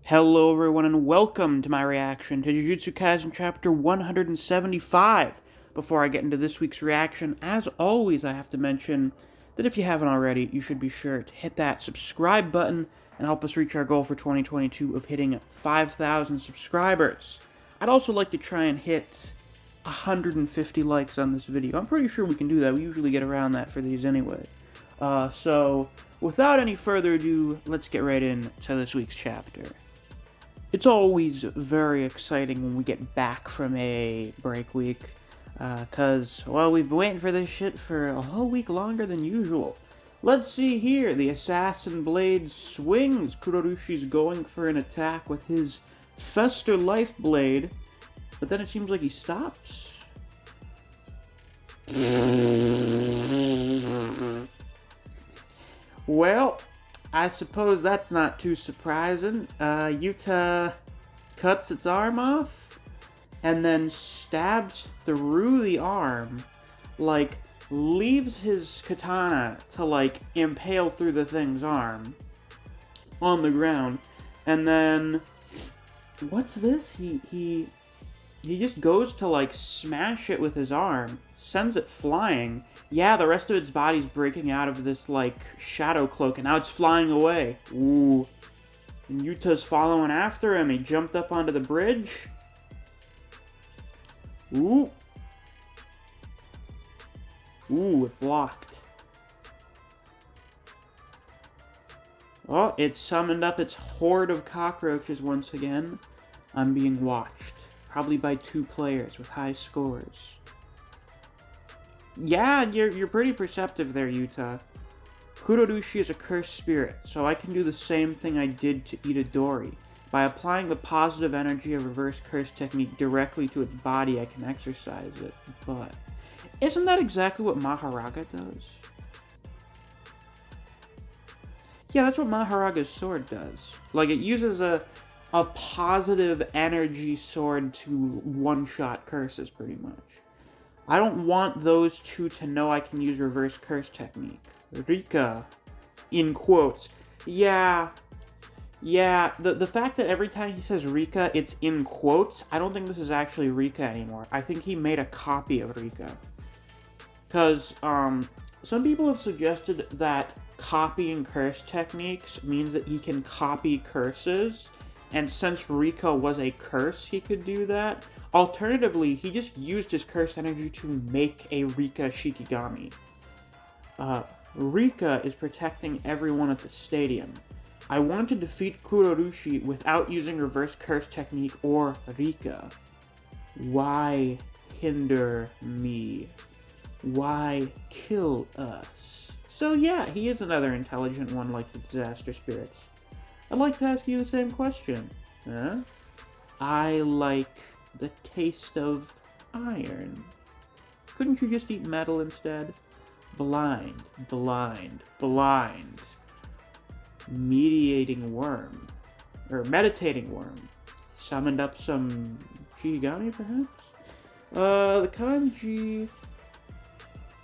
Hello everyone and welcome to my reaction to Jujutsu Kaisen chapter 175. Before I get into this week's reaction, as always I have to mention that if you haven't already, you should be sure to hit that subscribe button and help us reach our goal for 2022 of hitting 5,000 subscribers. I'd also like to try and hit 150 likes on this video. I'm pretty sure we can do that. We usually get around that for these anyway. So without any further ado, let's get right into this week's chapter. It's always very exciting when we get back from a break week, because, well, we've been waiting for this shit for a whole week longer than usual. Let's see here, the assassin blade swings. Kurorushi's going for an attack with his Fester Life Blade, but then it seems like he stops. Well, I suppose that's not too surprising. Yuta cuts its arm off and then stabs through the arm, like, leaves his katana to, like, impale through the thing's arm on the ground, and then, what's this? He just goes to, like, smash it with his arm, sends it flying. Yeah, the rest of its body's breaking out of this, like, shadow cloak, and now it's flying away. Ooh. And Yuta's following after him. He jumped up onto the bridge. Ooh. Ooh, it blocked. Oh, it summoned up its horde of cockroaches once again. I'm being watched. Probably by 2 players with high scores. Yeah, you're pretty perceptive there, Yuta. Kurorushi is a cursed spirit, so I can do the same thing I did to Itadori. By applying the positive energy of reverse curse technique directly to its body, I can exercise it. But isn't that exactly what Maharaga does? Yeah, that's what Maharaga's sword does. Like, it uses a positive energy sword to one-shot curses, pretty much. I don't want those two to know I can use reverse curse technique. Rika, in quotes. Yeah, the fact that every time he says Rika, it's in quotes, I don't think this is actually Rika anymore. I think he made a copy of Rika. Because, some people have suggested that copying curse techniques means that he can copy curses, and since Rika was a curse, he could do that. Alternatively, he just used his curse energy to make a Rika Shikigami. Rika is protecting everyone at the stadium. I wanted to defeat Kurorushi without using reverse curse technique or Rika. Why hinder me? Why kill us? So yeah, he is another intelligent one like the disaster spirits. I'd like to ask you the same question. Huh? I like the taste of iron. Couldn't you just eat metal instead? Blind, blind, blind. Mediating worm. Or meditating worm. Summoned up some Shikigami, perhaps? The kanji...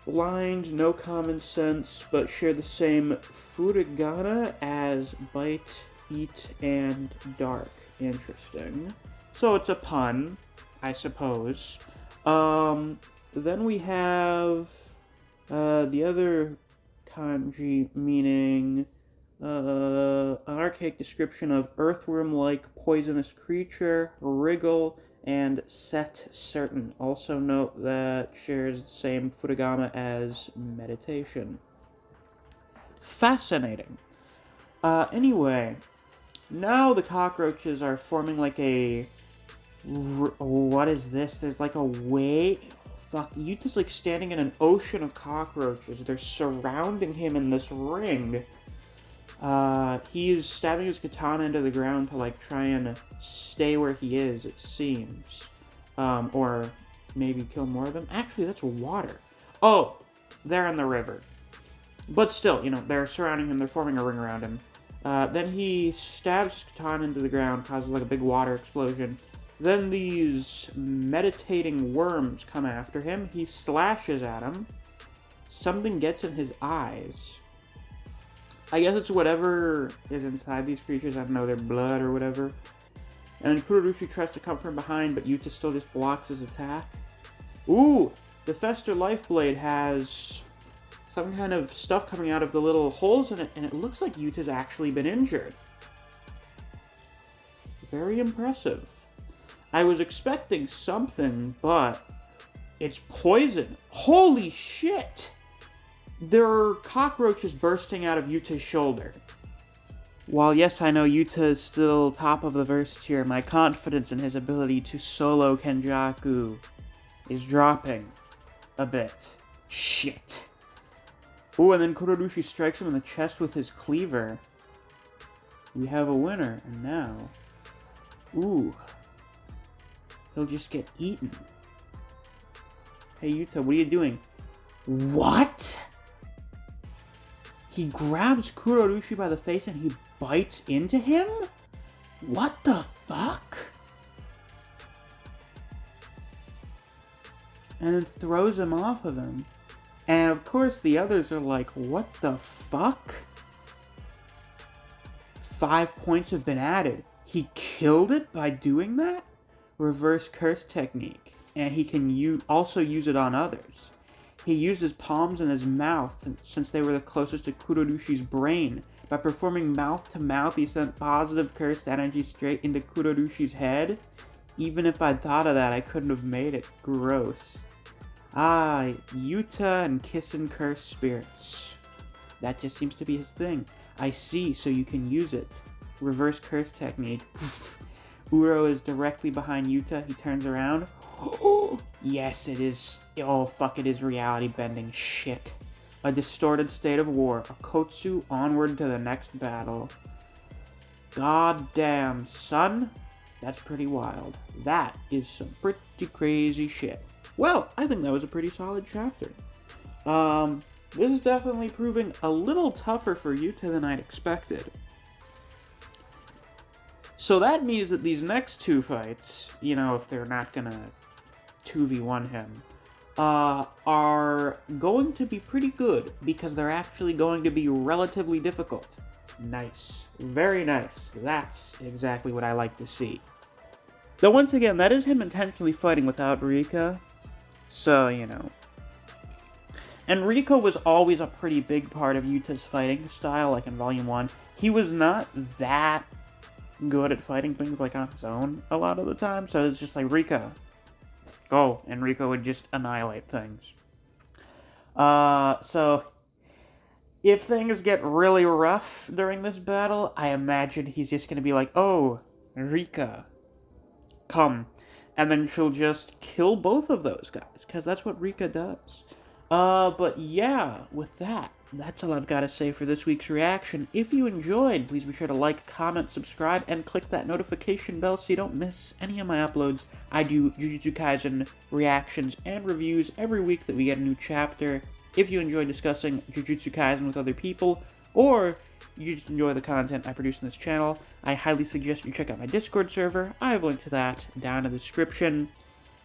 blind, no common sense, but share the same furigana as bite, eat, and dark. Interesting. So it's a pun, I suppose. Then we have the other kanji meaning an archaic description of earthworm-like poisonous creature, wriggle, and set certain. Also note that shares the same furigama as meditation. Fascinating. Anyway, now the cockroaches are forming like a... what is this? There's like a wave... Fuck, Yuta's like standing in an ocean of cockroaches. They're surrounding him in this ring. He is stabbing his katana into the ground to, like, try and stay where he is, it seems. Or maybe kill more of them. Actually, that's water. Oh, they're in the river. But still, you know, they're surrounding him, they're forming a ring around him. Then he stabs his katana into the ground, causes, like, a big water explosion. Then these meditating worms come after him. He slashes at them. Something gets in his eyes. I guess it's whatever is inside these creatures. I don't know, their blood or whatever. And then Kurorushi tries to come from behind, but Yuta still just blocks his attack. Ooh! The Fester Lifeblade has some kind of stuff coming out of the little holes in it, and it looks like Yuta's actually been injured. Very impressive. I was expecting something, but it's poison. Holy shit! There are cockroaches bursting out of Yuta's shoulder. While yes, I know Yuta is still top of the verse tier, my confidence in his ability to solo Kenjaku is dropping a bit. Shit. Ooh, and then Kurorushi strikes him in the chest with his cleaver. We have a winner, and now... Ooh. He'll just get eaten. Hey Yuta, what are you doing? What? He grabs Kurorushi by the face and he bites into him? What the fuck? And then throws him off of him. And of course the others are like, what the fuck? 5 points have been added. He killed it by doing that? Reverse curse technique. And he can also use it on others. He used his palms and his mouth, since they were the closest to Kurorushi's brain. By performing mouth-to-mouth, he sent positive cursed energy straight into Kurorushi's head. Even if I'd thought of that, I couldn't have made it. Gross. Ah, Yuta and kissing cursed spirits. That just seems to be his thing. I see, so you can use it. Reverse curse technique. Uro is directly behind Yuta. He turns around. Oh, yes, it is. Oh, fuck, it is reality bending shit. A distorted state of war. A Kotsu onward to the next battle. God damn, son. That's pretty wild. That is some pretty crazy shit. Well, I think that was a pretty solid chapter. This is definitely proving a little tougher for Yuta than I'd expected. So that means that these next two fights, you know, if they're not gonna 2v1 him, are going to be pretty good, because they're actually going to be relatively difficult. Nice. Very nice. That's exactly what I like to see. Though once again, that is him intentionally fighting without Rika, so, you know. And Rika was always a pretty big part of Yuta's fighting style, like in Volume 1. He was not that good at fighting things like on his own a lot of the time, so it's just like, Rika, go, and Rika would just annihilate things. So if things get really rough during this battle, I imagine he's just gonna be like, oh, Rika, come, and then she'll just kill both of those guys, because that's what Rika does. But yeah, with that, that's all I've got to say for this week's reaction. If you enjoyed, please be sure to like, comment, subscribe, and click that notification bell so you don't miss any of my uploads. I do Jujutsu Kaisen reactions and reviews every week that we get a new chapter. If you enjoy discussing Jujutsu Kaisen with other people, or you just enjoy the content I produce in this channel, I highly suggest you check out my Discord server. I have a link to that down in the description.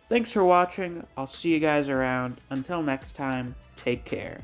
Thanks for watching. I'll see you guys around. Until next time, take care.